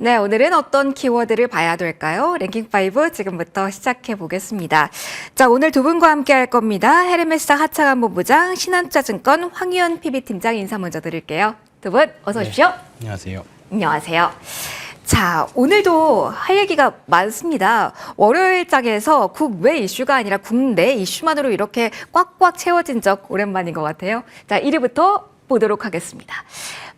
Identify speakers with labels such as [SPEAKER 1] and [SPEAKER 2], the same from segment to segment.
[SPEAKER 1] 네, 오늘은 어떤 키워드를 봐야 될까요? 랭킹5 지금부터 시작해 보겠습니다. 자, 오늘 두 분과 함께 할 겁니다. 헤르메스 하창한 본부장, 신한투자증권 황희연 PB팀장 인사 먼저 드릴게요. 두 분 어서 오십시오.
[SPEAKER 2] 네, 안녕하세요.
[SPEAKER 1] 안녕하세요. 자, 오늘도 할 얘기가 많습니다. 월요일장에서 국외 이슈가 아니라 국내 이슈만으로 이렇게 꽉꽉 채워진 적 오랜만인 것 같아요. 자, 1위부터 보도록 하겠습니다.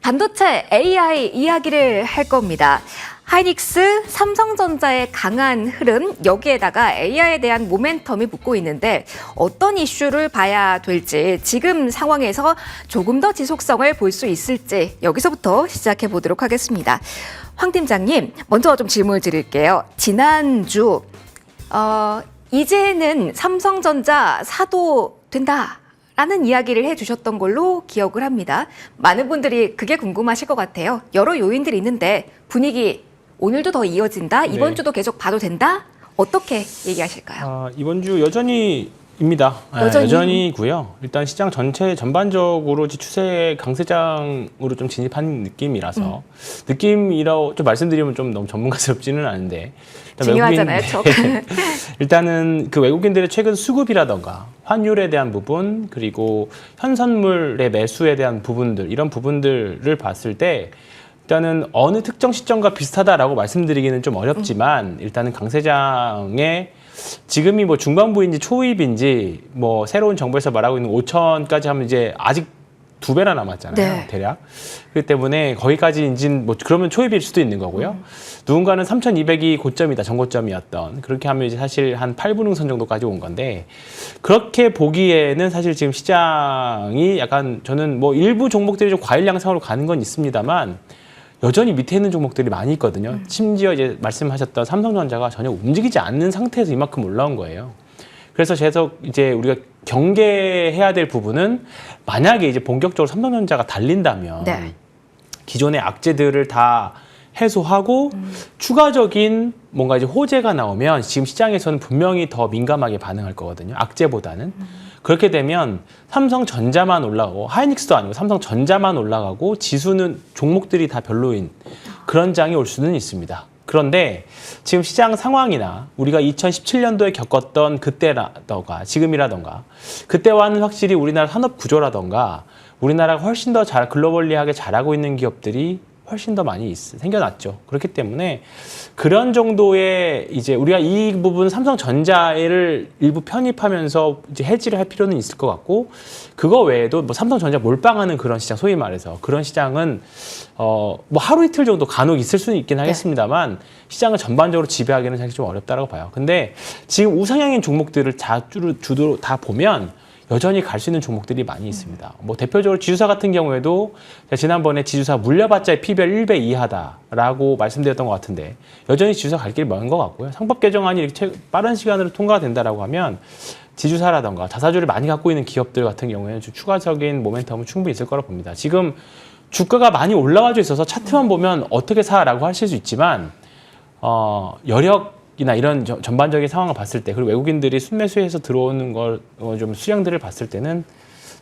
[SPEAKER 1] 반도체 AI 이야기를 할 겁니다. 하이닉스, 삼성전자의 강한 흐름, 여기에다가 AI에 대한 모멘텀이 붙고 있는데 어떤 이슈를 봐야 될지, 지금 상황에서 조금 더 지속성을 볼 수 있을지 여기서부터 시작해 보도록 하겠습니다. 황 팀장님, 먼저 좀 질문을 드릴게요. 지난주 이제는 삼성전자 사도 된다 라는 이야기를 해주셨던 걸로 기억을 합니다. 많은 분들이 그게 궁금하실 것 같아요. 여러 요인들이 있는데 분위기 오늘도 더 이어진다? 이번
[SPEAKER 2] 네.
[SPEAKER 1] 주도 계속 봐도 된다? 어떻게 얘기하실까요?
[SPEAKER 2] 이번 주 여전히입니다. 여전히고요. 일단 시장 전체 전반적으로 추세 강세장으로 좀 진입한 느낌이라서 느낌이라고 좀 말씀드리면 좀 너무 전문가스럽지는 않은데
[SPEAKER 1] 중요하잖아요.
[SPEAKER 2] 일단은 그 외국인들의 최근 수급이라던가 환율에 대한 부분, 그리고 현선물의 매수에 대한 부분들, 이런 부분들을 봤을 때 일단은 어느 특정 시점과 비슷하다라고 말씀드리기는 좀 어렵지만 일단은 강세장에 지금이 뭐 중반부인지 초입인지 뭐 새로운 정부에서 말하고 있는 5천까지 하면 이제 아직 2배나 남았잖아요.
[SPEAKER 1] 네.
[SPEAKER 2] 대략. 그렇기 때문에 거기까지인지는 뭐 그러면 초입일 수도 있는 거고요. 누군가는 3,200이 고점이다, 전고점이었던. 그렇게 하면 이제 사실 한 8분응선 정도까지 온 건데 그렇게 보기에는 사실 지금 시장이 약간 저는 뭐 일부 종목들이 좀 과일 양상으로 가는 건 있습니다만 여전히 밑에 있는 종목들이 많이 있거든요. 심지어 이제 말씀하셨던 삼성전자가 전혀 움직이지 않는 상태에서 이만큼 올라온 거예요. 그래서 계속 이제 우리가 경계해야 될 부분은 만약에 이제 본격적으로 삼성전자가 달린다면
[SPEAKER 1] 네.
[SPEAKER 2] 기존의 악재들을 다 해소하고 추가적인 뭔가 이제 호재가 나오면 지금 시장에서는 분명히 더 민감하게 반응할 거거든요. 악재보다는. 그렇게 되면 삼성전자만 올라가고 하이닉스도 아니고 삼성전자만 올라가고 지수는 종목들이 다 별로인 그런 장이 올 수는 있습니다. 그런데 지금 시장 상황이나 우리가 2017년도에 겪었던 그때라던가 지금이라던가 그때와는 확실히 우리나라 산업 구조라던가 우리나라가 훨씬 더 잘 글로벌리하게 잘하고 있는 기업들이 훨씬 더 많이 생겨났죠. 그렇기 때문에 그런 정도의 이제 우리가 이 부분 삼성전자를 일부 편입하면서 이제 해지를 할 필요는 있을 것 같고 그거 외에도 뭐 삼성전자 몰빵하는 그런 시장, 소위 말해서 그런 시장은 뭐 하루 이틀 정도 간혹 있을 수는 있긴 하겠습니다만 시장을 전반적으로 지배하기는 사실 좀 어렵다고 봐요. 근데 지금 우상향인 종목들을 주로 다 보면 여전히 갈 수 있는 종목들이 많이 있습니다. 뭐 대표적으로 지주사 같은 경우에도 제가 지난번에 지주사 물려봤자 PBR 1배 이하다라고 말씀드렸던 것 같은데 여전히 지주사 갈 길이 먼 것 같고요. 상법 개정안이 이렇게 빠른 시간으로 통과가 된다라고 하면 지주사라던가 자사주를 많이 갖고 있는 기업들 같은 경우에는 추가적인 모멘텀은 충분히 있을 거라고 봅니다. 지금 주가가 많이 올라와져 있어서 차트만 보면 어떻게 사라고 하실 수 있지만 여력이나 이런 전반적인 상황을 봤을 때 그리고 외국인들이 순매수해서 들어오는 걸 좀 수량들을 봤을 때는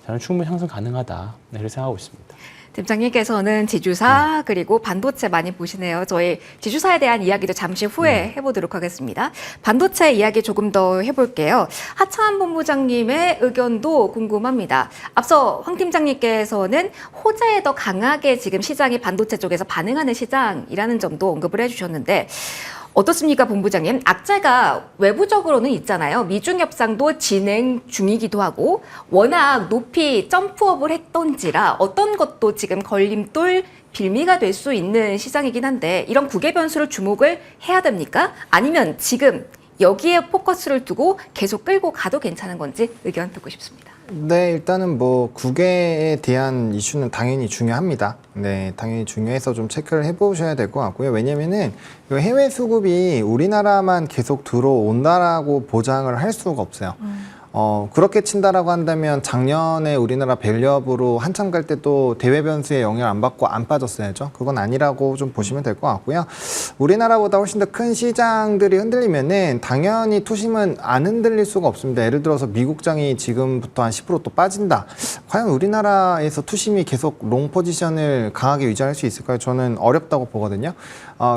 [SPEAKER 2] 저는 충분히 상승 가능하다 이렇게 생각하고 있습니다.
[SPEAKER 1] 팀장님께서는 지주사 그리고 반도체 많이 보시네요. 저희 지주사에 대한 이야기도 잠시 후에 해보도록 하겠습니다. 반도체 이야기 조금 더 해볼게요. 하창한 본부장님의 의견도 궁금합니다. 앞서 황 팀장님께서는 호재에 더 강하게 지금 시장이 반도체 쪽에서 반응하는 시장이라는 점도 언급을 해주셨는데 어떻습니까, 본부장님? 악재가 외부적으로는 있잖아요. 미중 협상도 진행 중이기도 하고 워낙 높이 점프업을 했던지라 어떤 것도 지금 걸림돌, 빌미가 될 수 있는 시장이긴 한데 이런 국외 변수를 주목을 해야 됩니까? 아니면 지금 여기에 포커스를 두고 계속 끌고 가도 괜찮은 건지 의견 듣고 싶습니다.
[SPEAKER 3] 네, 일단은 뭐 국외에 대한 이슈는 당연히 중요합니다. 네, 당연히 중요해서 좀 체크를 해보셔야 될 것 같고요. 왜냐면은 해외 수급이 우리나라만 계속 들어온다라고 보장을 할 수가 없어요. 그렇게 친다라고 한다면 작년에 우리나라 밸류업으로 한참 갈 때 또 대외 변수에 영향을 안 받고 안 빠졌어야죠. 그건 아니라고 좀 보시면 될 것 같고요. 우리나라보다 훨씬 더 큰 시장들이 흔들리면은 당연히 투심은 안 흔들릴 수가 없습니다. 예를 들어서 미국장이 지금부터 한 10% 또 빠진다. 과연 우리나라에서 투심이 계속 롱 포지션을 강하게 유지할 수 있을까요? 저는 어렵다고 보거든요.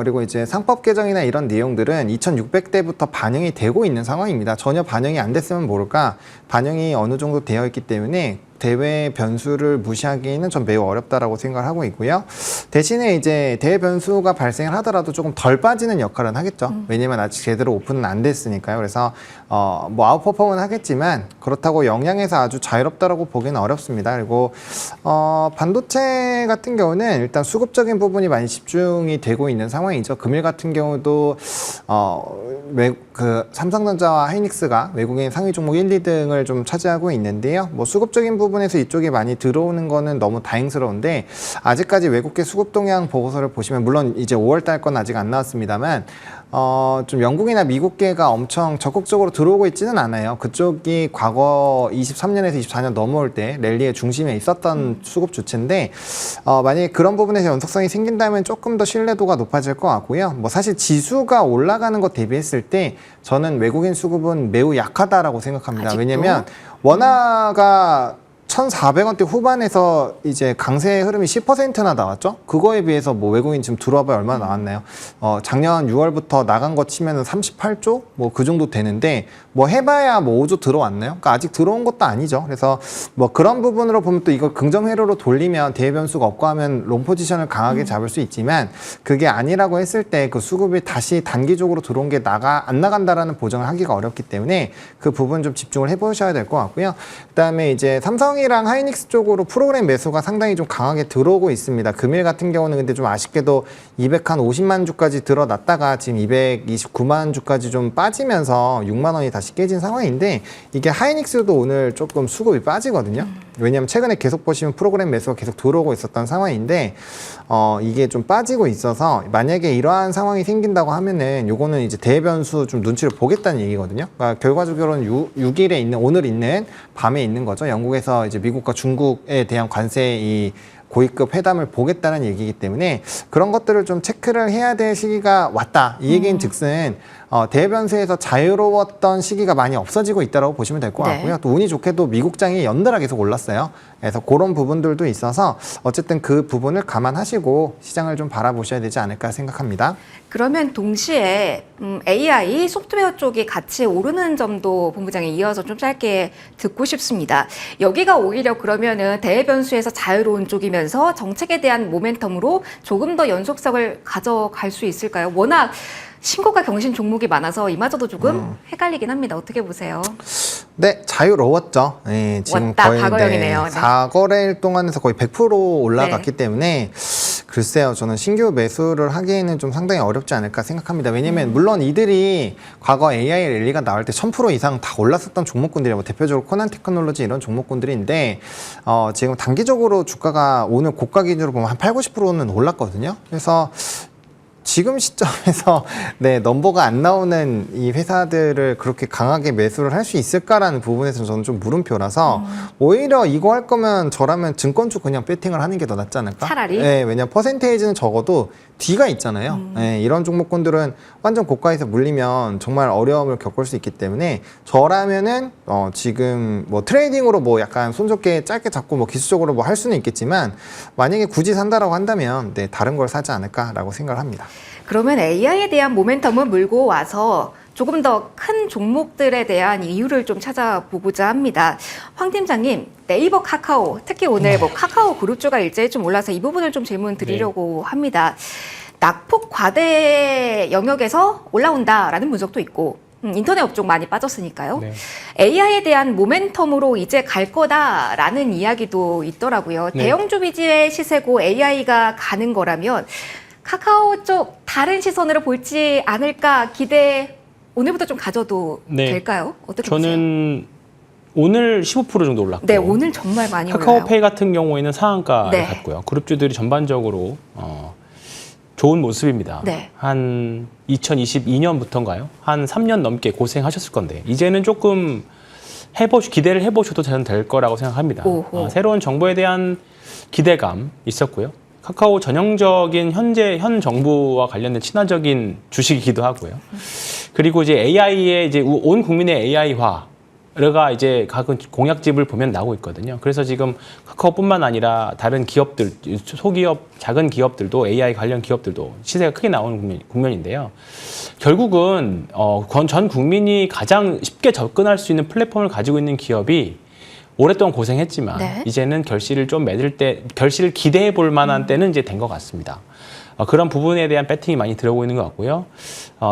[SPEAKER 3] 그리고 이제 상법 개정이나 이런 내용들은 2600대부터 반영이 되고 있는 상황입니다. 전혀 반영이 안 됐으면 모를까 반영이 어느 정도 되어 있기 때문에 대외 변수를 무시하기는 좀 매우 어렵다라고 생각을 하고 있고요. 대신에 이제 대외 변수가 발생을 하더라도 조금 덜 빠지는 역할은 하겠죠. 왜냐면 아직 제대로 오픈은 안 됐으니까요. 그래서 뭐 아웃퍼폼은 하겠지만 그렇다고 영향에서 아주 자유롭다라고 보기는 어렵습니다. 그리고 반도체 같은 경우는 일단 수급적인 부분이 많이 집중이 되고 있는 상황이죠. 금일 같은 경우도 삼성전자와 하이닉스가 외국인 상위 종목 1, 2등을 좀 차지하고 있는데요. 뭐 수급적인 부분에서 이쪽이 많이 들어오는 거는 너무 다행스러운데 아직까지 외국계 수급 동향 보고서를 보시면 물론 이제 5월 달 건 아직 안 나왔습니다만 좀 영국이나 미국계가 엄청 적극적으로 들어오고 있지는 않아요. 그쪽이 과거 23년에서 24년 넘어올 때 랠리의 중심에 있었던 수급 주체인데 만약에 그런 부분에서 연속성이 생긴다면 조금 더 신뢰도가 높아질 것 같고요. 뭐 사실 지수가 올라가는 것 대비했을 때 저는 외국인 수급은 매우 약하다라고 생각합니다.
[SPEAKER 1] 아직도?
[SPEAKER 3] 왜냐면 원화가 1,400원대 후반에서 이제 강세 흐름이 10%나 나왔죠. 그거에 비해서 뭐 외국인 지금 들어와봐야 얼마나 나왔나요? 작년 6월부터 나간 거 치면은 38조 뭐 그 정도 되는데 뭐 해봐야 뭐 5조 들어왔나요? 그러니까 아직 들어온 것도 아니죠. 그래서 뭐 그런 부분으로 보면 또 이걸 긍정 회로로 돌리면 대외 변수가 없고 하면 롱 포지션을 강하게 잡을 수 있지만 그게 아니라고 했을 때 그 수급이 다시 단기적으로 들어온 게 안 나간다라는 보장을 하기가 어렵기 때문에 그 부분 좀 집중을 해보셔야 될 것 같고요. 그다음에 이제 삼성이랑 하이닉스 쪽으로 프로그램 매수가 상당히 좀 강하게 들어오고 있습니다. 금일 같은 경우는 근데 좀 아쉽게도 250만 주까지 들어놨다가 지금 229만 주까지 좀 빠지면서 6만 원이 다시 깨진 상황인데 이게 하이닉스도 오늘 조금 수급이 빠지거든요. 왜냐하면 최근에 계속 보시면 프로그램 매수가 계속 들어오고 있었던 상황인데 이게 좀 빠지고 있어서 만약에 이러한 상황이 생긴다고 하면은 요거는 이제 대변수 좀 눈치를 보겠다는 얘기거든요. 그러니까 결과적으로는 6일에 있는 오늘 있는 밤에 있는 거죠. 영국에서 이제 미국과 중국에 대한 관세 이 고위급 회담을 보겠다는 얘기이기 때문에 그런 것들을 좀 체크를 해야 될 시기가 왔다. 이 얘기인 즉슨 대변수에서 자유로웠던 시기가 많이 없어지고 있다고 보시면 될 것 같고요. 또 운이 좋게도 미국장이 연달아 계속 올랐어요. 그래서 그런 부분들도 있어서 어쨌든 그 부분을 감안하시고 시장을 좀 바라보셔야 되지 않을까 생각합니다.
[SPEAKER 1] 그러면 동시에 AI 소프트웨어 쪽이 같이 오르는 점도 본부장이 이어서 좀 짧게 듣고 싶습니다. 여기가 오히려 그러면은 대외 변수에서 자유로운 쪽이면서 정책에 대한 모멘텀으로 조금 더 연속성을 가져갈 수 있을까요? 워낙 신고가 경신 종목이 많아서 이마저도 조금 헷갈리긴 합니다. 어떻게 보세요?
[SPEAKER 3] 네, 자유로웠죠. 네, 지금
[SPEAKER 1] 왔다,
[SPEAKER 3] 거의
[SPEAKER 1] 과거형이네요. 네.
[SPEAKER 3] 4거래일 동안에서 거의 100% 올라갔기
[SPEAKER 1] 네.
[SPEAKER 3] 때문에 글쎄요, 저는 신규 매수를 하기에는 좀 상당히 어렵지 않을까 생각합니다. 왜냐면 물론 이들이 과거 AI 랠리가 나올 때 1000% 이상 다 올랐었던 종목군들이에요. 뭐 대표적으로 코난 테크놀로지 이런 종목군들인데 지금 단기적으로 주가가 오늘 고가 기준으로 보면 한 80-90%는 올랐거든요. 그래서 지금 시점에서 네, 넘버가 안 나오는 이 회사들을 그렇게 강하게 매수를 할 수 있을까라는 부분에서 저는 좀 물음표라서 오히려 이거 할 거면 저라면 증권주 그냥 배팅을 하는 게 더 낫지 않을까?
[SPEAKER 1] 차라리?
[SPEAKER 3] 네, 왜냐면 퍼센테이지는 적어도 뒤가 있잖아요. 네, 이런 종목군들은 완전 고가에서 물리면 정말 어려움을 겪을 수 있기 때문에 저라면은 지금 뭐 트레이딩으로 뭐 약간 손 좋게 짧게 잡고 뭐 기술적으로 뭐 할 수는 있겠지만 만약에 굳이 산다라고 한다면 네, 다른 걸 사지 않을까라고 생각을 합니다.
[SPEAKER 1] 그러면 AI에 대한 모멘텀을 물고 와서 조금 더 큰 종목들에 대한 이유를 좀 찾아보고자 합니다. 황 팀장님, 네이버 카카오, 특히 오늘 뭐 카카오 그룹주가 일제히 좀 올라서 이 부분을 좀 질문 드리려고 합니다. 낙폭 과대 영역에서 올라온다라는 분석도 있고 인터넷 업종 많이 빠졌으니까요.
[SPEAKER 2] 네.
[SPEAKER 1] AI에 대한 모멘텀으로 이제 갈 거다라는 이야기도 있더라고요.
[SPEAKER 2] 네.
[SPEAKER 1] 대형주 비지의 시세고 AI가 가는 거라면 카카오 쪽 다른 시선으로 볼지 않을까 기대 오늘부터 좀 가져도
[SPEAKER 2] 네.
[SPEAKER 1] 될까요? 어떻게 보세요?
[SPEAKER 2] 저는 오늘 15% 정도 올랐고
[SPEAKER 1] 네, 오늘 정말 많이 올라요.
[SPEAKER 2] 카카오페이 같은 경우에는 상한가를
[SPEAKER 1] 네.
[SPEAKER 2] 갔고요. 그룹주들이 전반적으로 좋은 모습입니다.
[SPEAKER 1] 네.
[SPEAKER 2] 한 2022년부터인가요? 한 3년 넘게 고생하셨을 건데 이제는 조금 기대를 해보셔도 저는 될 거라고 생각합니다. 새로운 정부에 대한 기대감 있었고요. 카카오 전형적인 현 정부와 관련된 친화적인 주식이기도 하고요. 그리고 이제 AI의 이제 온 국민의 AI화가 이제 각 공약집을 보면 나오고 있거든요. 그래서 지금 카카오뿐만 아니라 다른 기업들, 소기업, 작은 기업들도 AI 관련 기업들도 시세가 크게 나오는 국면인데요. 결국은 전 국민이 가장 쉽게 접근할 수 있는 플랫폼을 가지고 있는 기업이 오랫동안 고생했지만
[SPEAKER 1] 네.
[SPEAKER 2] 이제는 결실을 좀 맺을 때, 결실을 기대해 볼 만한 때는 이제 된 것 같습니다. 그런 부분에 대한 배팅이 많이 들어오고 있는 것 같고요.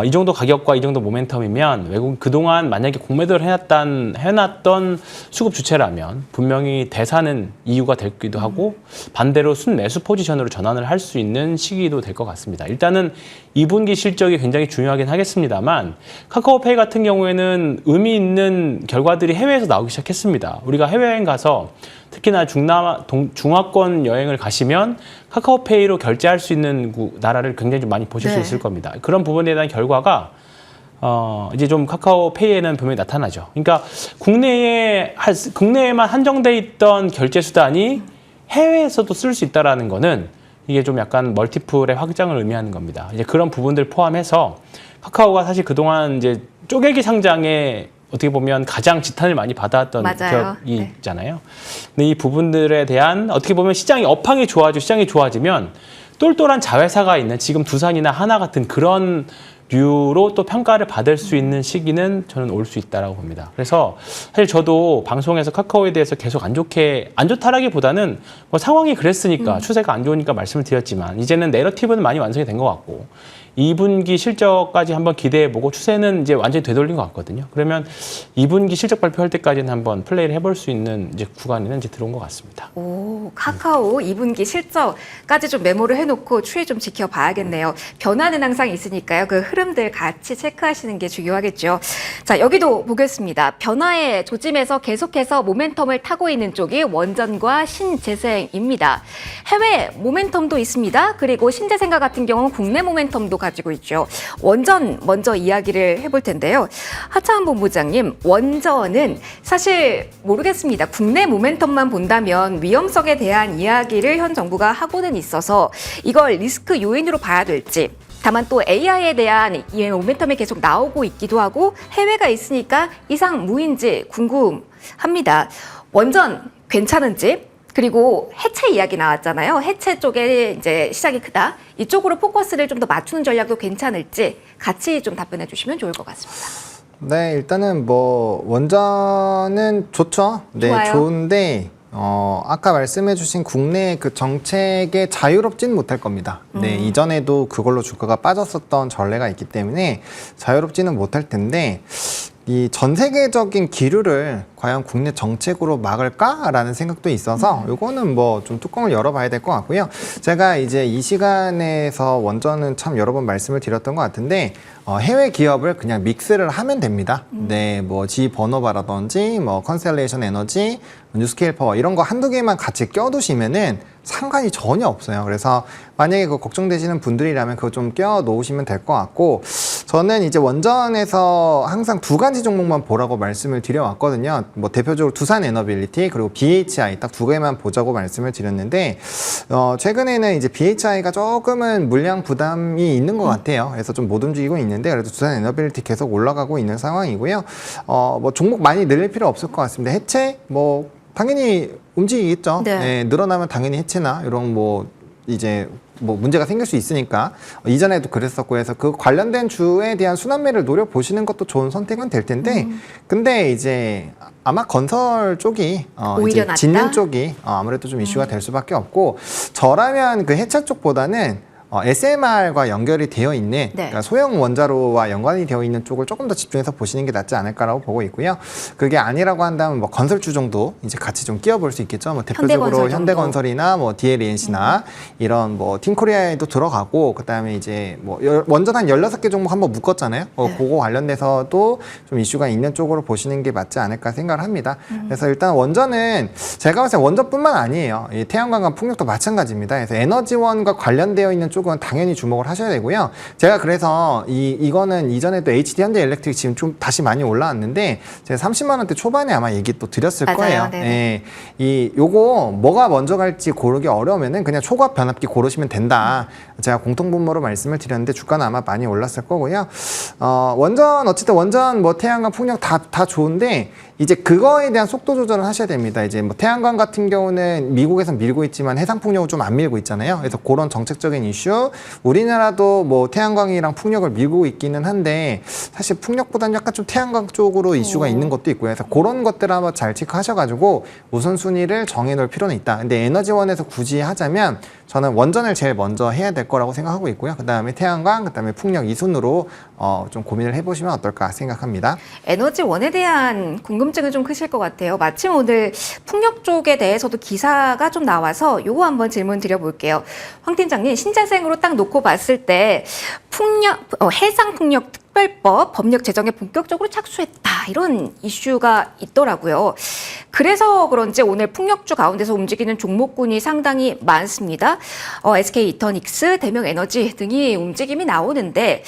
[SPEAKER 2] 이 정도 가격과 이 정도 모멘텀이면 외국 그동안 만약에 공매도를 해놨던 수급 주체라면 분명히 대사는 이유가 되기도 하고 반대로 순매수 포지션으로 전환을 할 수 있는 시기도 될 것 같습니다. 일단은 2분기 실적이 굉장히 중요하긴 하겠습니다만 카카오페이 같은 경우에는 의미 있는 결과들이 해외에서 나오기 시작했습니다. 우리가 해외여행 가서 특히나 중화권 여행을 가시면 카카오페이로 결제할 수 있는 나라를 굉장히 좀 많이 보실 수 있을 겁니다. 그런 부분에 대한 결과가 이제 좀 카카오페이에는 분명히 나타나죠. 그러니까 국내에만 한정돼 있던 결제 수단이 해외에서도 쓸 수 있다라는 거는 이게 좀 약간 멀티플의 확장을 의미하는 겁니다. 이제 그런 부분들 포함해서 카카오가 사실 그동안 이제 쪼개기 상장에 어떻게 보면 가장 지탄을 많이 받아왔던 기업이 있잖아요. 근데 이 부분들에 대한 어떻게 보면 시장이 업황이 좋아지면 똘똘한 자회사가 있는 지금 두산이나 하나 같은 그런 류로 또 평가를 받을 수 있는 시기는 저는 올 수 있다라고 봅니다. 그래서 사실 저도 방송에서 카카오에 대해서 계속 안 좋다라기보다는 뭐 상황이 그랬으니까 추세가 안 좋으니까 말씀을 드렸지만 이제는 내러티브는 많이 완성이 된 것 같고 2분기 실적까지 한번 기대해보고 추세는 이제 완전히 되돌린 것 같거든요. 그러면 2분기 실적 발표할 때까지는 한번 플레이를 해볼 수 있는 이제 구간에는 이제 들어온 것 같습니다.
[SPEAKER 1] 카카오 2분기 실적까지 좀 메모를 해놓고 추이 좀 지켜봐야겠네요. 변화는 항상 있으니까요. 그 흐름들 같이 체크하시는 게 중요하겠죠. 자, 여기도 보겠습니다. 변화의 조짐에서 계속해서 모멘텀을 타고 있는 쪽이 원전과 신재생입니다. 해외 모멘텀도 있습니다. 그리고 신재생과 같은 경우는 국내 모멘텀도 가지고 있죠. 원전 먼저 이야기를 해볼 텐데요. 하차한 본부장님, 원전은 사실 모르겠습니다. 국내 모멘텀만 본다면 위험성에 대한 이야기를 현 정부가 하고는 있어서 이걸 리스크 요인으로 봐야 될지, 다만 또 AI에 대한 이 모멘텀이 계속 나오고 있기도 하고 해외가 있으니까 이상 무인지 궁금합니다. 원전 괜찮은지, 그리고 해체 이야기 나왔잖아요. 해체 쪽에 이제 시장이 크다. 이쪽으로 포커스를 좀 더 맞추는 전략도 괜찮을지 같이 좀 답변해 주시면 좋을 것 같습니다.
[SPEAKER 3] 네, 일단은 뭐 원전은 좋죠. 네,
[SPEAKER 1] 좋아요.
[SPEAKER 3] 좋은데 아까 말씀해주신 국내 그 정책에 자유롭진 못할 겁니다. 네, 이전에도 그걸로 주가가 빠졌었던 전례가 있기 때문에 자유롭지는 못할 텐데 이 전 세계적인 기류를 과연 국내 정책으로 막을까라는 생각도 있어서 요거는 뭐 좀 뚜껑을 열어봐야 될 것 같고요. 제가 이제 이 시간에서 원전은 참 여러 번 말씀을 드렸던 것 같은데 해외 기업을 그냥 믹스를 하면 됩니다. 네, 뭐 지버너바라든지 뭐 컨셀레이션 에너지, 뉴스케일 파워 이런 거 한두 개만 같이 껴두시면은 상관이 전혀 없어요. 그래서 만약에 그거 걱정되시는 분들이라면 그거 좀 껴 놓으시면 될 것 같고, 저는 이제 원전에서 항상 두 가지 종목만 보라고 말씀을 드려왔거든요. 뭐 대표적으로 두산 에너빌리티 그리고 BHI 딱 두 개만 보자고 말씀을 드렸는데 최근에는 이제 BHI가 조금은 물량 부담이 있는 것 같아요. 그래서 좀 못 움직이고 있는데 그래도 두산 에너빌리티 계속 올라가고 있는 상황이고요. 뭐 종목 많이 늘릴 필요 없을 것 같습니다. 해체 뭐 당연히 움직이겠죠.
[SPEAKER 1] 네.
[SPEAKER 3] 네, 늘어나면 당연히 해체나 이런 뭐 이제 뭐 문제가 생길 수 있으니까 이전에도 그랬었고 해서 그 관련된 주에 대한 순환매를 노려보시는 것도 좋은 선택은 될 텐데 근데 이제 아마 건설 쪽이
[SPEAKER 1] 오히려
[SPEAKER 3] 이제
[SPEAKER 1] 낫다?
[SPEAKER 3] 짓는 쪽이 아무래도 좀 이슈가 될 수밖에 없고, 저라면 그 해체 쪽보다는 SMR과 연결이 되어 있는 그러니까 소형 원자로와 연관이 되어 있는 쪽을 조금 더 집중해서 보시는 게 낫지 않을까라고 보고 있고요. 그게 아니라고 한다면 뭐 건설주정도 이제 같이 좀 끼워볼 수 있겠죠. 뭐 대표적으로 현대건설이나 뭐 DLENC나 이런 뭐 팀코리아에도 들어가고, 그다음에 이제 뭐 원전 한 16개 종목 한번 묶었잖아요. 그거 관련돼서도 좀 이슈가 있는 쪽으로 보시는 게 맞지 않을까 생각을 합니다. 그래서 일단 원전은 제가 봤을 때 원전뿐만 아니에요. 이 태양광과 풍력도 마찬가지입니다. 그래서 에너지원과 관련되어 있는 쪽 쪽은 당연히 주목을 하셔야 되고요. 제가 그래서 이거는 이전에도 HD 현대 일렉트릭 지금 좀 다시 많이 올라왔는데 제가 30만 원대 초반에 아마 얘기 또 드렸을
[SPEAKER 1] 맞아요.
[SPEAKER 3] 거예요.
[SPEAKER 1] 네네.
[SPEAKER 3] 요거 뭐가 먼저 갈지 고르기 어려우면은 그냥 초과 변압기 고르시면 된다. 제가 공통분모로 말씀을 드렸는데 주가는 아마 많이 올랐을 거고요. 어쨌든 원전 뭐 태양광 풍력 다 좋은데 이제 그거에 대한 속도 조절을 하셔야 됩니다. 이제 뭐 태양광 같은 경우는 미국에선 밀고 있지만 해상 풍력은 좀 안 밀고 있잖아요. 그래서 그런 정책적인 이슈, 우리나라도 뭐 태양광이랑 풍력을 밀고 있기는 한데 사실 풍력보다는 약간 좀 태양광 쪽으로 이슈가 있는 것도 있고요. 그래서 그런 것들을 한번 잘 체크하셔가지고 우선순위를 정해놓을 필요는 있다. 근데 에너지원에서 굳이 하자면 저는 원전을 제일 먼저 해야 될 거라고 생각하고 있고요. 그 다음에 태양광, 그 다음에 풍력 이 순으로 좀 고민을 해보시면 어떨까 생각합니다.
[SPEAKER 1] 에너지원에 대한 궁금증은 좀 크실 것 같아요. 마침 오늘 풍력 쪽에 대해서도 기사가 좀 나와서 요거 한번 질문 드려볼게요. 황 팀장님, 신재생으로 딱 놓고 봤을 때 해상풍력 특별법 법력 제정에 본격적으로 착수했다 이런 이슈가 있더라고요. 그래서 그런지 오늘 풍력주 가운데서 움직이는 종목군이 상당히 많습니다. SK 이터닉스, 대명에너지 등이 움직임이 나오는데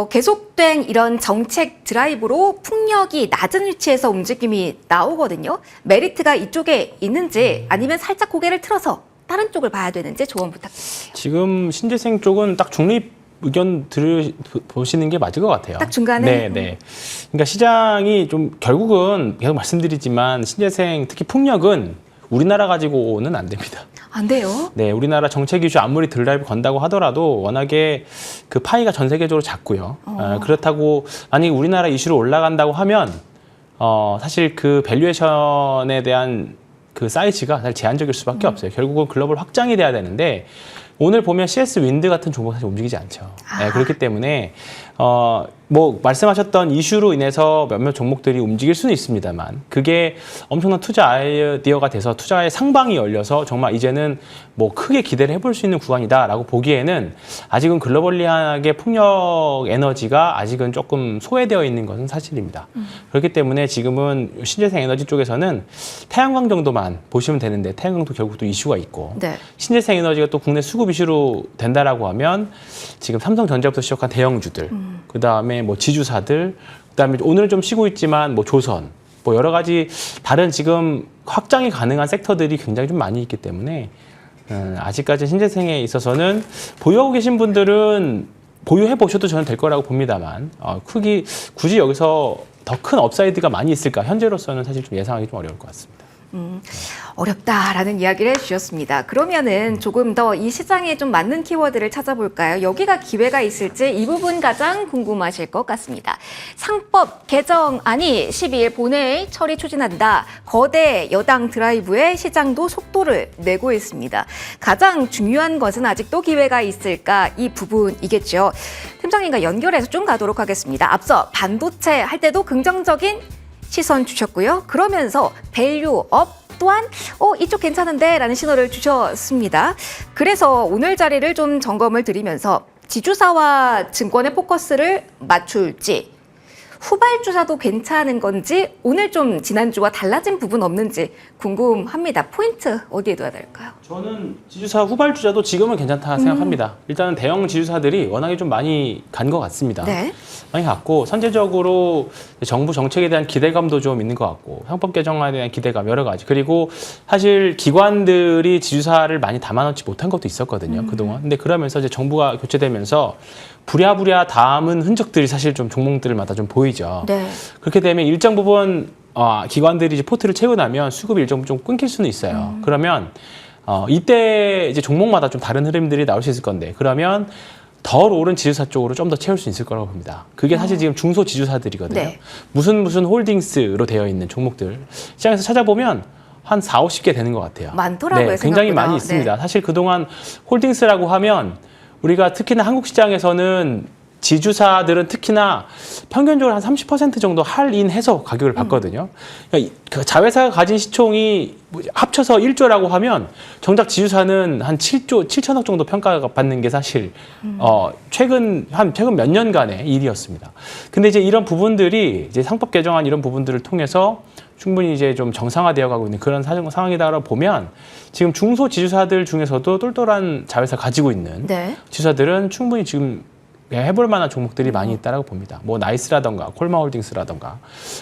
[SPEAKER 1] 계속된 이런 정책 드라이브로 풍력이 낮은 위치에서 움직임이 나오거든요. 메리트가 이쪽에 있는지 아니면 살짝 고개를 틀어서 다른 쪽을 봐야 되는지 조언 부탁드릴게요.
[SPEAKER 2] 지금 신재생 쪽은 딱 중립 의견 보시는 게 맞을 것 같아요.
[SPEAKER 1] 딱 중간에?
[SPEAKER 2] 네. 그러니까 시장이 좀 결국은 계속 말씀드리지만 신재생 특히 풍력은 우리나라 가지고는 안 됩니다.
[SPEAKER 1] 안 돼요?
[SPEAKER 2] 네, 우리나라 정책 이슈 아무리 드라이브 건다고 하더라도 워낙에 그 파이가 전 세계적으로 작고요. 그렇다고 만약에 우리나라 이슈로 올라간다고 하면 사실 그 밸류에이션에 대한 그 사이즈가 사실 제한적일 수밖에 없어요. 결국은 글로벌 확장이 돼야 되는데 오늘 보면 CS 윈드 같은 종목 사실 움직이지 않죠. 네, 그렇기 때문에 뭐 말씀하셨던 이슈로 인해서 몇몇 종목들이 움직일 수는 있습니다만 그게 엄청난 투자 아이디어가 돼서 투자의 상방이 열려서 정말 이제는 뭐 크게 기대를 해볼 수 있는 구간이다라고 보기에는 아직은 글로벌리하게 풍력 에너지가 아직은 조금 소외되어 있는 것은 사실입니다. 그렇기 때문에 지금은 신재생 에너지 쪽에서는 태양광 정도만 보시면 되는데 태양광도 결국 또 이슈가 있고
[SPEAKER 1] 네.
[SPEAKER 2] 신재생 에너지가 또 국내 수급 이슈로 된다라고 하면 지금 삼성전자부터 시작한 대형주들 그 다음에 뭐 지주사들, 그다음에 오늘은 좀 쉬고 있지만 뭐 조선, 뭐 여러 가지 다른 지금 확장이 가능한 sek터들이 굉장히 좀 많이 있기 때문에 아직까지 신재생에 있어서는 보유하고 계신 분들은 보유해 보셔도 저는 될 거라고 봅니다만 굳이 여기서 더 큰 업사이드가 많이 있을까 현재로서는 사실 좀 예상하기 좀 어려울 것 같습니다.
[SPEAKER 1] 어렵다라는 이야기를 해주셨습니다. 그러면은 조금 더 이 시장에 좀 맞는 키워드를 찾아볼까요? 여기가 기회가 있을지 이 부분 가장 궁금하실 것 같습니다. 상법 개정안이 12일 본회의 처리 추진한다. 거대 여당 드라이브에 시장도 속도를 내고 있습니다. 가장 중요한 것은 아직도 기회가 있을까 이 부분이겠죠. 팀장님과 연결해서 좀 가도록 하겠습니다. 앞서 반도체 할 때도 긍정적인 시선 주셨고요. 그러면서 밸류업 또한 이쪽 괜찮은데 라는 신호를 주셨습니다. 그래서 오늘 자리를 좀 점검을 드리면서 지주사와 증권의 포커스를 맞출지 후발주사도 괜찮은 건지 오늘 좀 지난주와 달라진 부분 없는지 궁금합니다. 포인트 어디에 둬야 될까요?
[SPEAKER 2] 저는 지주사 후발주자도 지금은 괜찮다 생각합니다. 일단은 대형 지주사들이 워낙에 좀 많이 간 것 같습니다.
[SPEAKER 1] 네.
[SPEAKER 2] 많이 갔고 선제적으로 정부 정책에 대한 기대감도 좀 있는 것 같고 상법 개정안에 대한 기대감 여러 가지 그리고 사실 기관들이 지주사를 많이 담아놓지 못한 것도 있었거든요. 그동안. 근데 그러면서 이제 정부가 교체되면서 부랴부랴 담은 흔적들이 사실 좀 종목들마다 좀 보이죠.
[SPEAKER 1] 네.
[SPEAKER 2] 그렇게 되면 일정 부분 기관들이 이제 포트를 채우고 나면 수급이 일정 부분 좀 끊길 수는 있어요. 그러면 이때 이제 종목마다 좀 다른 흐름들이 나올 수 있을 건데 그러면 덜 오른 지주사 쪽으로 좀 더 채울 수 있을 거라고 봅니다. 그게 사실 지금 중소 지주사들이거든요.
[SPEAKER 1] 네.
[SPEAKER 2] 무슨 홀딩스로 되어 있는 종목들 시장에서 찾아보면 한 4, 50개 되는 것 같아요.
[SPEAKER 1] 많더라고요.
[SPEAKER 2] 네, 굉장히
[SPEAKER 1] 생각보다.
[SPEAKER 2] 많이 있습니다.
[SPEAKER 1] 네.
[SPEAKER 2] 사실 그동안 홀딩스라고 하면 우리가 특히나 한국 시장에서는 지주사들은 특히나 평균적으로 한 30% 정도 할인해서 가격을 받거든요. 그러니까 그 자회사가 가진 시총이 합쳐서 1조라고 하면 정작 지주사는 한 7조 7천억 정도 평가받는 게 사실 최근 몇 년간의 일이었습니다. 근데 이제 이런 부분들이 이제 상법 개정안 이런 부분들을 통해서 충분히 이제 좀 정상화되어 가고 있는 그런 상황이다라고 보면 지금 중소 지주사들 중에서도 똘똘한 자회사 가지고 있는
[SPEAKER 1] 네.
[SPEAKER 2] 지주사들은 충분히 지금 해볼 만한 종목들이 많이 있다라고 봅니다. 뭐 나이스라던가 콜마홀딩스라던가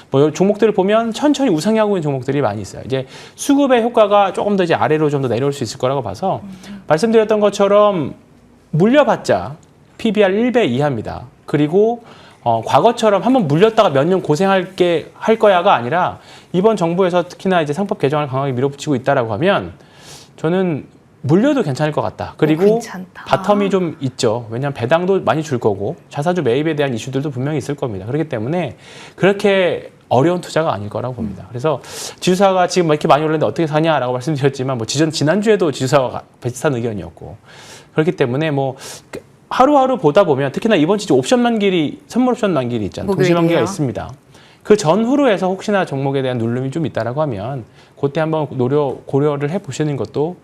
[SPEAKER 2] 뭐 종목들을 보면 천천히 우상향하고 있는 종목들이 많이 있어요. 이제 수급의 효과가 조금 더 이제 아래로 좀 더 내려올 수 있을 거라고 봐서 말씀드렸던 것처럼 물려봤자 PBR 1배 이하입니다. 그리고 과거처럼 한번 물렸다가 몇 년 고생할 거야가 아니라 이번 정부에서 특히나 이제 상법 개정을 강하게 밀어붙이고 있다라고 하면 저는 물려도 괜찮을 것 같다. 그리고
[SPEAKER 1] 괜찮다.
[SPEAKER 2] 바텀이 좀 있죠. 왜냐하면 배당도 많이 줄 거고 자사주 매입에 대한 이슈들도 분명히 있을 겁니다. 그렇기 때문에 그렇게 어려운 투자가 아닐 거라고 봅니다. 그래서 지주사가 지금 이렇게 많이 올랐는데 어떻게 사냐라고 말씀드렸지만 뭐 지난주에도 지주사가 비슷한 의견이었고 그렇기 때문에 뭐 하루하루 보다 보면 특히나 이번 주 옵션 만기일이 선물 옵션 만기일이 있잖아요. 동시 만기가 있습니다. 그 전후로 해서 혹시나 종목에 대한 누름이 좀 있다라고 하면 그때 한번 고려를 해보시는 것도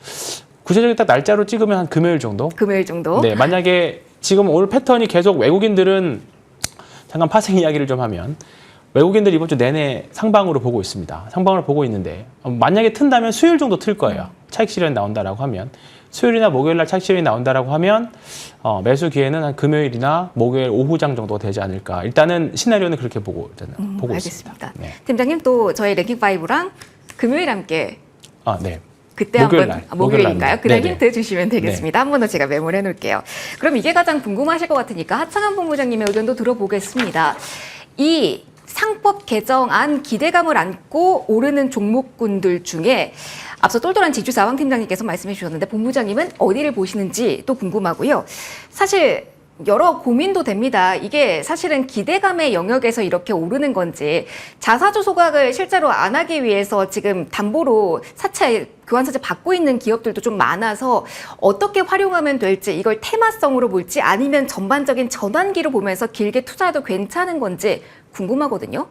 [SPEAKER 2] 구체적인 딱 날짜로 찍으면 한 금요일 정도?
[SPEAKER 1] 금요일 정도?
[SPEAKER 2] 네, 만약에 지금 오늘 패턴이 계속 외국인들은 잠깐 파생 이야기를 좀 하면 외국인들이 이번 주 내내 상방으로 보고 있습니다. 상방으로 보고 있는데 만약에 튼다면 수요일 정도 틀 거예요. 차익 실현이 나온다라고 하면 수요일이나 목요일 날 차익 실현이 나온다라고 하면 매수 기회는 한 금요일이나 목요일 오후장 정도가 되지 않을까. 일단은 시나리오는 그렇게 보고 있습니다.
[SPEAKER 1] 알겠습니다.
[SPEAKER 2] 네.
[SPEAKER 1] 팀장님 또 저희 랭킹5랑 금요일 함께
[SPEAKER 2] 네.
[SPEAKER 1] 그때
[SPEAKER 2] 목요일
[SPEAKER 1] 한번
[SPEAKER 2] 날.
[SPEAKER 1] 목요일인가요? 그날
[SPEAKER 2] 네네.
[SPEAKER 1] 힌트 주시면 되겠습니다. 한 번 더 제가 메모를 해놓을게요. 그럼 이게 가장 궁금하실 것 같으니까 하창한 본부장님의 의견도 들어보겠습니다. 이 상법 개정안 기대감을 안고 오르는 종목군들 중에 앞서 똘똘한 지주사 황 팀장님께서 말씀해 주셨는데 본부장님은 어디를 보시는지 또 궁금하고요. 사실 여러 고민도 됩니다. 이게 사실은 기대감의 영역에서 이렇게 오르는 건지 자사주 소각을 실제로 안 하기 위해서 지금 담보로 사채 교환사채 받고 있는 기업들도 좀 많아서 어떻게 활용하면 될지 이걸 테마성으로 볼지 아니면 전반적인 전환기로 보면서 길게 투자해도 괜찮은 건지 궁금하거든요.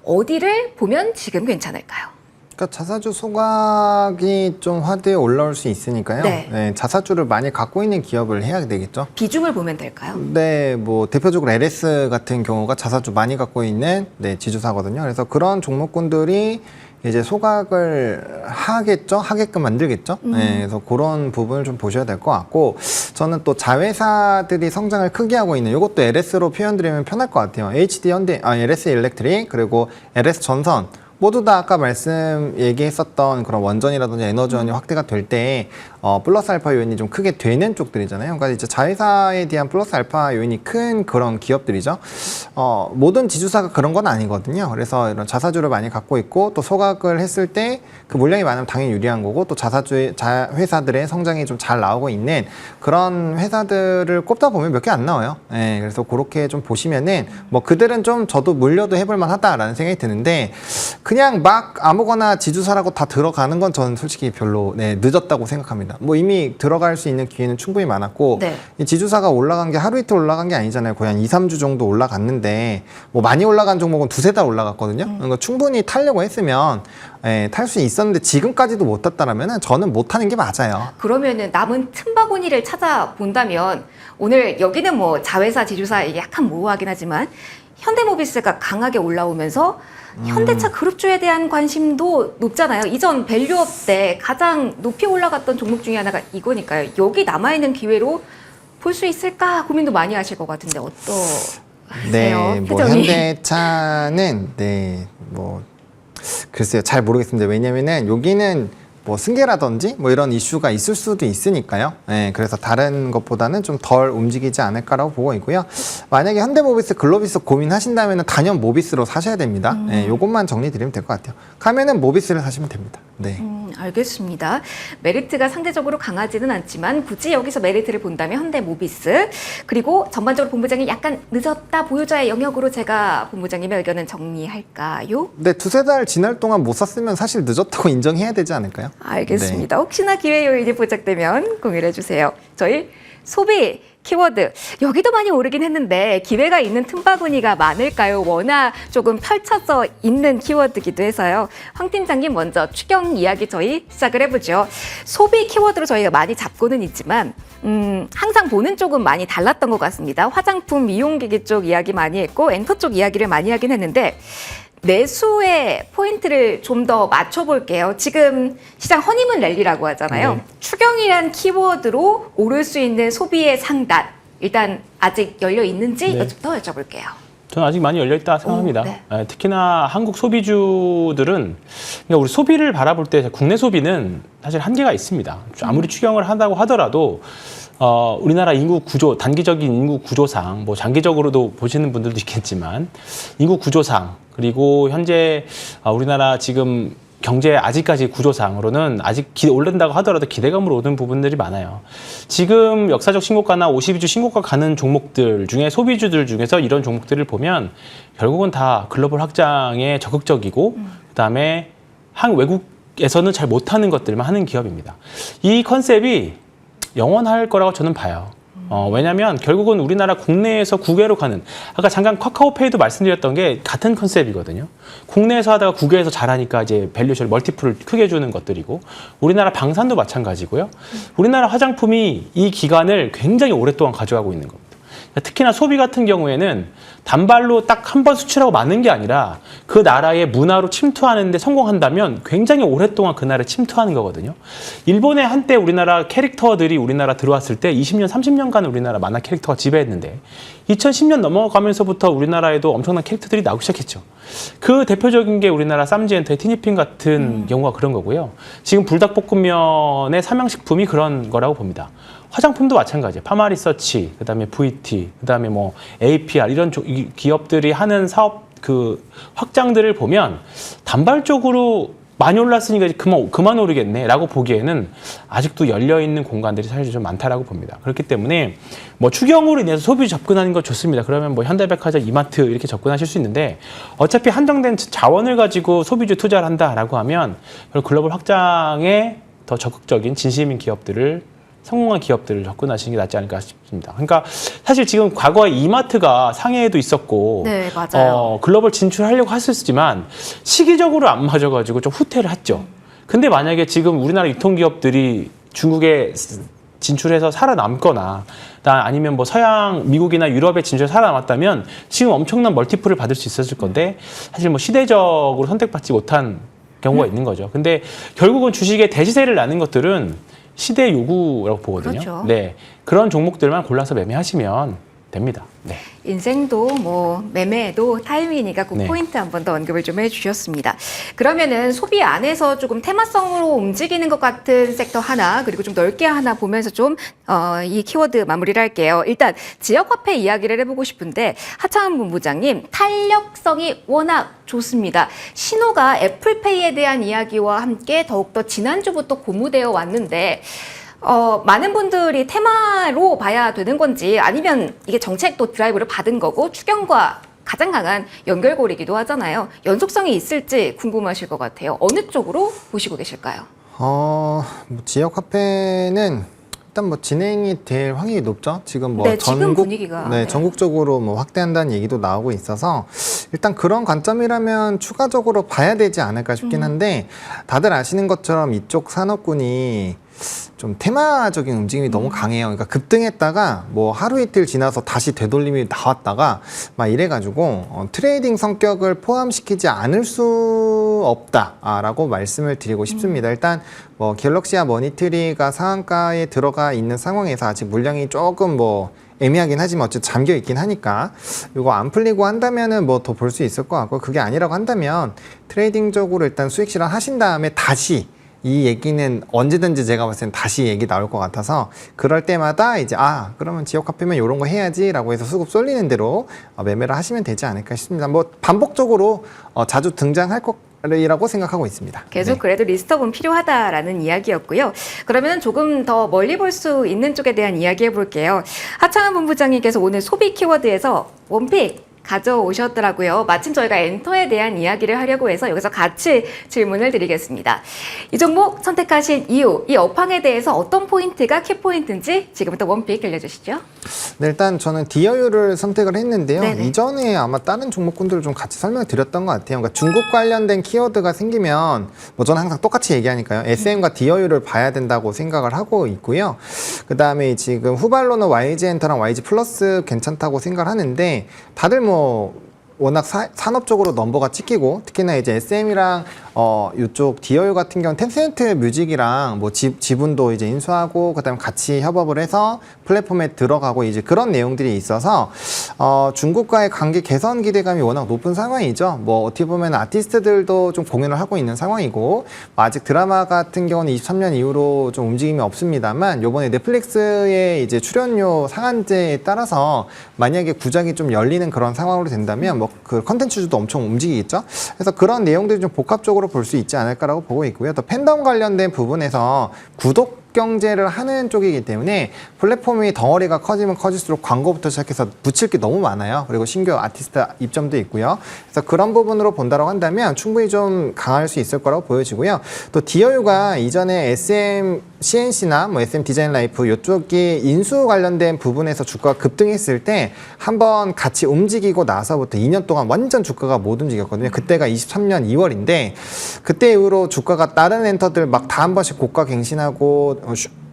[SPEAKER 1] 어디를 보면 지금 괜찮을까요?
[SPEAKER 3] 그러니까 자사주 소각이 좀 화두에 올라올 수 있으니까요.
[SPEAKER 1] 네.
[SPEAKER 3] 네, 자사주를 많이 갖고 있는 기업을 해야 되겠죠.
[SPEAKER 1] 비중을 보면 될까요?
[SPEAKER 3] 네, 뭐 대표적으로 LS 같은 경우가 자사주 많이 갖고 있는 지주사거든요. 그래서 그런 종목군들이 이제 소각을 하게끔 만들겠죠. 네, 그래서 그런 부분을 좀 보셔야 될 것 같고, 저는 또 자회사들이 성장을 크게 하고 있는 이것도 LS로 표현드리면 편할 것 같아요. HD 현대, LS 일렉트릭 그리고 LS 전선. 모두 다 아까 얘기했었던 그런 원전이라든지 에너지원이 확대가 될 때 플러스 알파 요인이 좀 크게 되는 쪽들이잖아요. 그러니까 이제 자회사에 대한 플러스 알파 요인이 큰 그런 기업들이죠. 모든 지주사가 그런 건 아니거든요. 그래서 이런 자사주를 많이 갖고 있고 또 소각을 했을 때 그 물량이 많으면 당연히 유리한 거고 또 자회사들의 성장이 좀 잘 나오고 있는 그런 회사들을 꼽다 보면 몇 개 안 나와요. 네, 그래서 그렇게 좀 보시면은 뭐 그들은 좀 저도 물려도 해볼 만하다라는 생각이 드는데 그냥 막 아무거나 지주사라고 다 들어가는 건 저는 솔직히 별로 늦었다고 생각합니다. 뭐 이미 들어갈 수 있는 기회는 충분히 많았고
[SPEAKER 1] 네.
[SPEAKER 3] 이 지주사가 올라간 게 하루 이틀 올라간 게 아니잖아요. 거의 한 2, 3주 정도 올라갔는데 뭐 많이 올라간 종목은 두세 달 올라갔거든요. 그러니까 충분히 타려고 했으면 탈 수 있었는데 지금까지도 못 탔다라면 저는 못 타는 게 맞아요.
[SPEAKER 1] 그러면은 남은 틈바구니를 찾아본다면 오늘 여기는 뭐 자회사, 지주사 이게 약간 모호하긴 하지만 현대모비스가 강하게 올라오면서 현대차 그룹주에 대한 관심도 높잖아요. 이전 밸류업 때 가장 높이 올라갔던 종목 중에 하나가 이거니까요. 여기 남아있는 기회로 볼 수 있을까 고민도 많이 하실 것 같은데 어떠세요?
[SPEAKER 3] 네, 뭐
[SPEAKER 1] 표정이.
[SPEAKER 3] 현대차는 뭐 글쎄요, 잘 모르겠습니다. 왜냐면은 여기는 뭐 승계라든지 뭐 이런 이슈가 있을 수도 있으니까요. 네, 그래서 다른 것보다는 좀 덜 움직이지 않을까라고 보고 있고요. 만약에 현대모비스, 글로비스 고민하신다면 단연 모비스로 사셔야 됩니다. 네, 요것만 정리드리면 될 것 같아요. 가면은 모비스를 사시면 됩니다. 네.
[SPEAKER 1] 알겠습니다. 메리트가 상대적으로 강하지는 않지만 굳이 여기서 메리트를 본다면 현대모비스 그리고 전반적으로 본부장이 약간 늦었다 보유자의 영역으로 제가 본부장님의 의견은 정리할까요?
[SPEAKER 3] 네, 두세 달 지날 동안 못 샀으면 사실 늦었다고 인정해야 되지 않을까요?
[SPEAKER 1] 알겠습니다. 혹시나 기회 요인이 포착되면 공유를 해주세요. 저희 소비 키워드 여기도 많이 오르긴 했는데 기회가 있는 틈바구니가 많을까요? 워낙 조금 펼쳐져 있는 키워드기도 해서요. 황 팀장님 먼저 추경 이야기 저희 시작을 해보죠. 소비 키워드로 저희가 많이 잡고는 있지만 항상 보는 쪽은 많이 달랐던 것 같습니다. 화장품, 미용기기 쪽 이야기 많이 했고 엔터 쪽 이야기를 많이 하긴 했는데 매수의 포인트를 좀 더 맞춰볼게요. 지금 시장 허니문 랠리라고 하잖아요.
[SPEAKER 2] 네.
[SPEAKER 1] 추경이란 키워드로 오를 수 있는 소비의 상단. 일단 아직 열려 있는지
[SPEAKER 2] 네.
[SPEAKER 1] 더 여쭤볼게요.
[SPEAKER 2] 저는 아직 많이 열려있다 생각합니다.
[SPEAKER 1] 네.
[SPEAKER 2] 특히나 한국 소비주들은 그러니까 우리 소비를 바라볼 때 국내 소비는 사실 한계가 있습니다. 아무리 추경을 한다고 하더라도 우리나라 인구 구조, 단기적인 인구 구조상, 뭐 장기적으로도 보시는 분들도 있겠지만 인구 구조상 그리고 현재 우리나라 지금 경제 아직까지 구조상으로는 아직 오른다고 하더라도 기대감으로 오는 부분들이 많아요. 지금 역사적 신고가나 52주 신고가 가는 종목들 중에 소비주들 중에서 이런 종목들을 보면 결국은 다 글로벌 확장에 적극적이고 그다음에 외국에서는 잘 못하는 것들만 하는 기업입니다. 이 컨셉이 영원할 거라고 저는 봐요. 왜냐하면 결국은 우리나라 국내에서 국외로 가는 아까 잠깐 카카오페이도 말씀드렸던 게 같은 컨셉이거든요. 국내에서 하다가 국외에서 잘하니까 이제 밸류션 멀티플을 크게 주는 것들이고 우리나라 방산도 마찬가지고요. 우리나라 화장품이 이 기간을 굉장히 오랫동안 가져가고 있는 겁니다. 특히나 소비 같은 경우에는 단발로 딱 한 번 수출하고 마는 게 아니라 그 나라의 문화로 침투하는 데 성공한다면 굉장히 오랫동안 그 나라에 침투하는 거거든요. 일본에 한때 우리나라 캐릭터들이 우리나라 들어왔을 때 20년, 30년간 우리나라 만화 캐릭터가 지배했는데 2010년 넘어가면서부터 우리나라에도 엄청난 캐릭터들이 나오기 시작했죠. 그 대표적인 게 우리나라 쌈지엔터의 티니핑 같은 경우가 그런 거고요. 지금 불닭볶음면의 삼양식품이 그런 거라고 봅니다. 화장품도 마찬가지예요. 파마리서치, 그다음에 VT, 그다음에 뭐 APR 이런 기업들이 하는 사업 그 확장들을 보면 단발적으로 많이 올랐으니까 이제 그만 오르겠네라고 보기에는 아직도 열려 있는 공간들이 사실 좀 많다라고 봅니다. 그렇기 때문에 뭐 추경으로 인해서 소비 접근하는 거 좋습니다. 그러면 뭐 현대백화점, 이마트 이렇게 접근하실 수 있는데 어차피 한정된 자원을 가지고 소비주 투자를 한다라고 하면 글로벌 확장에 더 적극적인 진심인 기업들을 성공한 기업들을 접근하시는 게 낫지 않을까 싶습니다. 그러니까 사실 지금 과거에 이마트가 상해에도 있었고
[SPEAKER 1] 네, 맞아요.
[SPEAKER 2] 글로벌 진출하려고 했었지만 시기적으로 안 맞아가지고 좀 후퇴를 했죠. 근데 만약에 지금 우리나라 유통기업들이 중국에 진출해서 살아남거나 아니면 뭐 서양, 미국이나 유럽에 진출해서 살아남았다면 지금 엄청난 멀티플을 받을 수 있었을 건데 사실 뭐 시대적으로 선택받지 못한 경우가 있는 거죠. 근데 결국은 주식의 대시세를 나는 것들은 시대의 요구라고 보거든요.
[SPEAKER 1] 그렇죠.
[SPEAKER 2] 네, 그런 종목들만 골라서 매매하시면 됩니다. 네.
[SPEAKER 1] 인생도 뭐 매매도 타이밍이니까 그
[SPEAKER 2] 네.
[SPEAKER 1] 포인트 한 번 더 언급을 좀 해주셨습니다. 그러면은 소비 안에서 조금 테마성으로 움직이는 것 같은 섹터 하나 그리고 좀 넓게 하나 보면서 좀 이 키워드 마무리를 할게요. 일단 지역화폐 이야기를 해보고 싶은데 하창한 본부장님 탄력성이 워낙 좋습니다. 신호가 애플페이에 대한 이야기와 함께 더욱더 지난주부터 고무되어 왔는데 많은 분들이 테마로 봐야 되는 건지 아니면 이게 정책도 드라이브를 받은 거고 추경과 가장 강한 연결고리이기도 하잖아요. 연속성이 있을지 궁금하실 것 같아요. 어느 쪽으로 보시고 계실까요?
[SPEAKER 3] 뭐 지역 화폐는 일단 뭐 진행이 될 확률이 높죠. 지금 뭐
[SPEAKER 1] 네, 지금 분위기가. 네.
[SPEAKER 3] 전국적으로 뭐 확대한다는 얘기도 나오고 있어서 일단 그런 관점이라면 추가적으로 봐야 되지 않을까 싶긴 한데 다들 아시는 것처럼 이쪽 산업군이 좀 테마적인 움직임이 너무 강해요. 그러니까 급등했다가 뭐 하루 이틀 지나서 다시 되돌림이 나왔다가 막 이래가지고 트레이딩 성격을 포함시키지 않을 수 없다라고 말씀을 드리고 싶습니다. 일단 뭐 갤럭시와 머니트리가 상한가에 들어가 있는 상황에서 아직 물량이 조금 뭐 애매하긴 하지만 어쨌든 잠겨 있긴 하니까 이거 안 풀리고 한다면은 뭐 더 볼 수 있을 것 같고 그게 아니라고 한다면 트레이딩적으로 일단 수익 실현 하신 다음에 다시 이 얘기는 언제든지 제가 봤을 땐 다시 얘기 나올 것 같아서 그럴 때마다 이제 그러면 지역 화폐면 이런 거 해야지라고 해서 수급 쏠리는 대로 매매를 하시면 되지 않을까 싶습니다. 뭐 반복적으로 자주 등장할 거라고 생각하고 있습니다.
[SPEAKER 1] 계속
[SPEAKER 3] 네.
[SPEAKER 1] 그래도 리스트업은 필요하다라는 이야기였고요. 그러면 조금 더 멀리 볼 수 있는 쪽에 대한 이야기 해볼게요. 하창한 본부장님께서 오늘 소비 키워드에서 원픽 가져오셨더라고요. 마침 저희가 엔터에 대한 이야기를 하려고 해서 여기서 같이 질문을 드리겠습니다. 이 종목 선택하신 이유, 이 업황에 대해서 어떤 포인트가 키포인트인지 지금부터 원픽 들려주시죠.
[SPEAKER 3] 네, 일단 저는 디어유를 선택을 했는데요.
[SPEAKER 1] 네네.
[SPEAKER 3] 이전에 아마 다른 종목군들을 좀 같이 설명을 드렸던 것 같아요. 그러니까 중국 관련된 키워드가 생기면 뭐 저는 항상 똑같이 얘기하니까요. SM과 디어유를 봐야 된다고 생각을 하고 있고요. 그다음에 지금 후발로는 YG엔터랑 YG 플러스 괜찮다고 생각을 하는데 다들 뭐 워낙 산업 쪽으로 넘버가 찍히고 특히나 이제 SM이랑 이쪽 디어유 같은 경우는 텐센트 뮤직이랑 뭐 지분도 이제 인수하고 그다음에 같이 협업을 해서 플랫폼에 들어가고 이제 그런 내용들이 있어서 중국과의 관계 개선 기대감이 워낙 높은 상황이죠. 뭐 어떻게 보면 아티스트들도 좀 공연을 하고 있는 상황이고 아직 드라마 같은 경우는 23년 이후로 좀 움직임이 없습니다만 요번에 넷플릭스의 이제 출연료 상한제에 따라서 만약에 구작이 좀 열리는 그런 상황으로 된다면 뭐 그 컨텐츠주도 엄청 움직이겠죠. 그래서 그런 내용들이 좀 복합적으로 볼 수 있지 않을까라고 보고 있고요. 또 팬덤 관련된 부분에서 구독 경제를 하는 쪽이기 때문에 플랫폼이 덩어리가 커지면 커질수록 광고부터 시작해서 붙일 게 너무 많아요. 그리고 신규 아티스트 입점도 있고요. 그래서 그런 부분으로 본다고 한다면 충분히 좀 강할 수 있을 거라고 보여지고요. 또 디어유가 이전에 SM CNC나 뭐 SM 디자인 라이프 이쪽이 인수 관련된 부분에서 주가가 급등했을 때 한번 같이 움직이고 나서부터 2년 동안 완전 주가가 못 움직였거든요. 그때가 23년 2월인데 그때 이후로 주가가 다른 엔터들 막 다 한 번씩 고가 갱신하고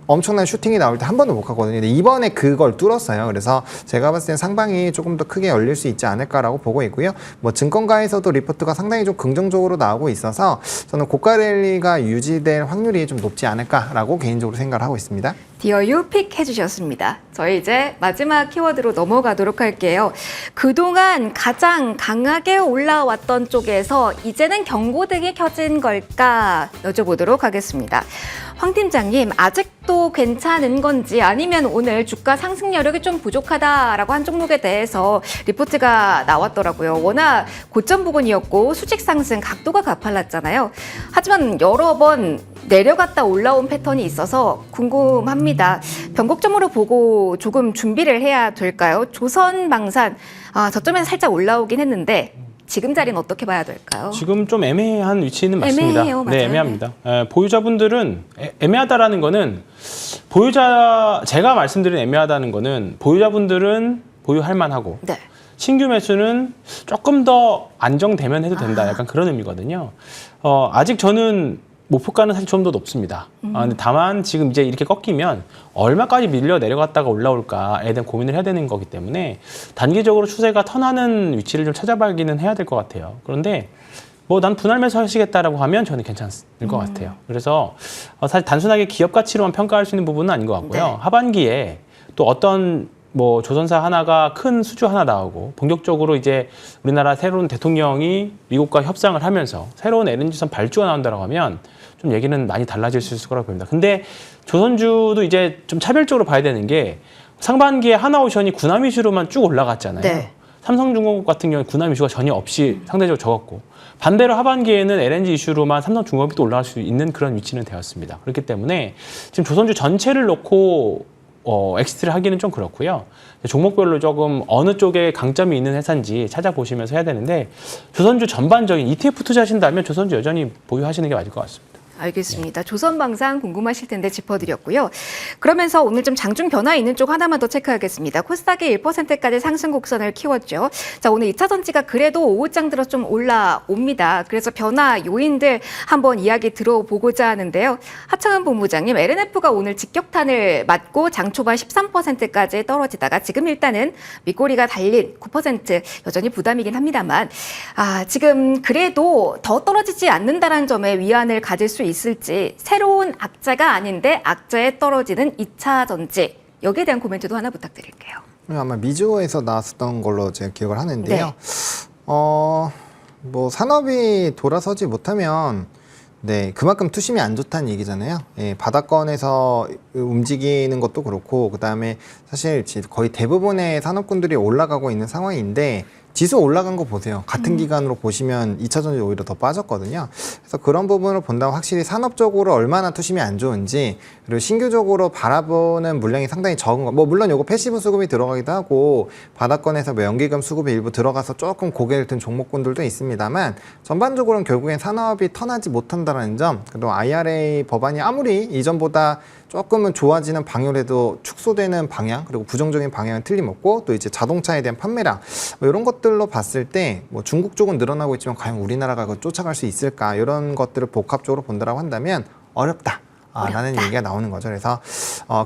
[SPEAKER 3] 엄청난 슈팅이 나올 때 한 번도 못 갔거든요. 근데 이번에 그걸 뚫었어요. 그래서 제가 봤을 땐 상방이 조금 더 크게 열릴 수 있지 않을까라고 보고 있고요. 뭐 증권가에서도 리포트가 상당히 좀 긍정적으로 나오고 있어서 저는 고가 랠리가 유지될 확률이 좀 높지 않을까라고 개인적으로 생각을 하고 있습니다.
[SPEAKER 1] 디어유 픽 해주셨습니다. 저희 이제 마지막 키워드로 넘어가도록 할게요. 그동안 가장 강하게 올라왔던 쪽에서 이제는 경고등이 켜진 걸까 여쭤보도록 하겠습니다. 황 팀장님, 아직도 괜찮은 건지 아니면 오늘 주가 상승 여력이 좀 부족하다라고 한 종목에 대해서 리포트가 나왔더라고요. 워낙 고점 부근이었고 수직 상승 각도가 가팔랐잖아요. 하지만 여러 번 내려갔다 올라온 패턴이 있어서 궁금합니다. 변곡점으로 보고 조금 준비를 해야 될까요? 조선방산 저점에서 살짝 올라오긴 했는데 지금 자리는 어떻게 봐야 될까요?
[SPEAKER 2] 지금 좀 애매한 위치는 맞습니다.
[SPEAKER 1] 애매해요, 맞아요.
[SPEAKER 2] 네, 애매합니다. 보유자분들은 애매하다라는 거는 제가 말씀드린 애매하다는 거는 보유자분들은 보유할 만하고
[SPEAKER 1] 네.
[SPEAKER 2] 신규 매수는 조금 더 안정되면 해도 된다. 약간 그런 의미거든요. 아직 저는 목표가는 사실 좀 더 높습니다. 근데 다만 지금 이제 이렇게 꺾이면 얼마까지 밀려 내려갔다가 올라올까에 대한 고민을 해야 되는 거기 때문에 단기적으로 추세가 턴하는 위치를 좀 찾아봐기는 해야 될 것 같아요. 그런데 뭐 난 분할 매수 하시겠다라고 하면 저는 괜찮을 것 같아요. 그래서 사실 단순하게 기업 가치로만 평가할 수 있는 부분은 아닌 것 같고요.
[SPEAKER 1] 네.
[SPEAKER 2] 하반기에 또 어떤 뭐 조선사 하나가 큰 수주 하나 나오고 본격적으로 이제 우리나라 새로운 대통령이 미국과 협상을 하면서 새로운 LNG선 발주가 나온다고 하면 좀 얘기는 많이 달라질 수 있을 거라고 봅니다. 근데 조선주도 이제 좀 차별적으로 봐야 되는 게 상반기에 하나오션이 군함 이슈로만 쭉 올라갔잖아요.
[SPEAKER 1] 네.
[SPEAKER 2] 삼성중공업 같은 경우는 군함 이슈가 전혀 없이 상대적으로 적었고 반대로 하반기에는 LNG 이슈로만 삼성중공업이 또 올라갈 수 있는 그런 위치는 되었습니다. 그렇기 때문에 지금 조선주 전체를 놓고 엑시트를 하기는 좀 그렇고요. 종목별로 조금 어느 쪽에 강점이 있는 회사인지 찾아보시면서 해야 되는데 조선주 전반적인 ETF 투자하신다면 조선주 여전히 보유하시는 게 맞을 것 같습니다.
[SPEAKER 1] 알겠습니다. 조선방산 궁금하실 텐데 짚어드렸고요. 그러면서 오늘 좀 장중 변화 있는 쪽 하나만 더 체크하겠습니다. 코스닥이 1%까지 상승 곡선을 키웠죠. 자, 오늘 2차 전지가 그래도 오후장 들어 좀 올라옵니다. 그래서 변화 요인들 한번 이야기 들어보고자 하는데요. 하창은 본부장님, LNF가 오늘 직격탄을 맞고 장 초반 13%까지 떨어지다가 지금 일단은 윗꼬리가 달린 9% 여전히 부담이긴 합니다만 지금 그래도 더 떨어지지 않는다는 점에 위안을 가질 수 있을지, 새로운 악재가 아닌데 악재에 떨어지는 2차 전지, 여기에 대한 코멘트도 하나 부탁드릴게요.
[SPEAKER 3] 아마 미주어에서 나왔었던 걸로 제가 기억을 하는데요.
[SPEAKER 1] 네.
[SPEAKER 3] 뭐 산업이 돌아서지 못하면 그만큼 투심이 안 좋다는 얘기잖아요. 바닥권에서 움직이는 것도 그렇고, 그 다음에 사실 거의 대부분의 산업군들이 올라가고 있는 상황인데, 지수 올라간 거 보세요. 같은 기간으로 보시면 2차전지 오히려 더 빠졌거든요. 그래서 그런 부분을 본다면 확실히 산업적으로 얼마나 투심이 안 좋은지, 그리고 신규적으로 바라보는 물량이 상당히 적은 거. 뭐 물론 요거 패시브 수급이 들어가기도 하고 바닥권에서 뭐 연기금 수급이 일부 들어가서 조금 고개를 든 종목군들도 있습니다만, 전반적으로는 결국엔 산업이 턴하지 못한다는 점, 그리고 IRA 법안이 아무리 이전보다 조금은 좋아지는 방향에도 축소되는 방향, 그리고 부정적인 방향은 틀림없고, 또 이제 자동차에 대한 판매량, 뭐 이런 것들로 봤을 때 뭐 중국 쪽은 늘어나고 있지만 과연 우리나라가 그걸 쫓아갈 수 있을까, 이런 것들을 복합적으로 본다라고 한다면 어렵다. 라는 얘기가 나오는 거죠. 그래서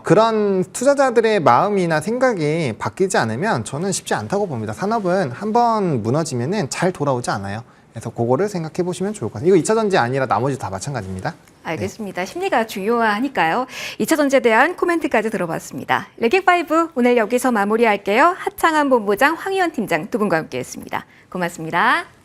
[SPEAKER 3] 그런 투자자들의 마음이나 생각이 바뀌지 않으면 저는 쉽지 않다고 봅니다. 산업은 한번 무너지면은 잘 돌아오지 않아요. 그래서 그거를 생각해 보시면 좋을 것 같아요. 이거 2차 전지 아니라 나머지 다 마찬가지입니다.
[SPEAKER 1] 알겠습니다. 심리가 중요하니까요. 2차 전지에 대한 코멘트까지 들어봤습니다. 레깅5 오늘 여기서 마무리할게요. 하창한 본부장, 황희연 팀장 두 분과 함께했습니다. 고맙습니다.